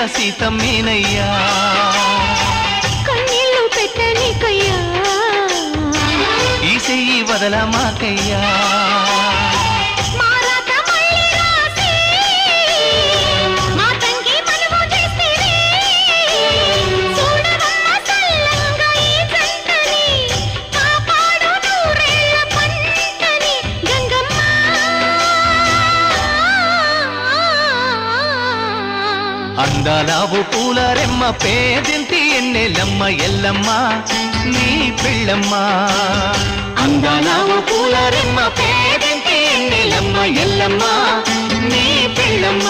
సీతమ్మేనయ్యా కన్నీళ్ళు పెట్టనికయ్యా ఈ చెయ్యి వదల మాకయ్యా అందాలావు పూల రెమ్మ పేదింటి ఎన్నెలమ్మ ఎల్లమ్మ నీ పిల్లమ్మ అందాలావు పూల రెమ్మ పేదింటి ఎన్నెలమ్మ ఎల్లమ్మ నీ పిల్లమ్మ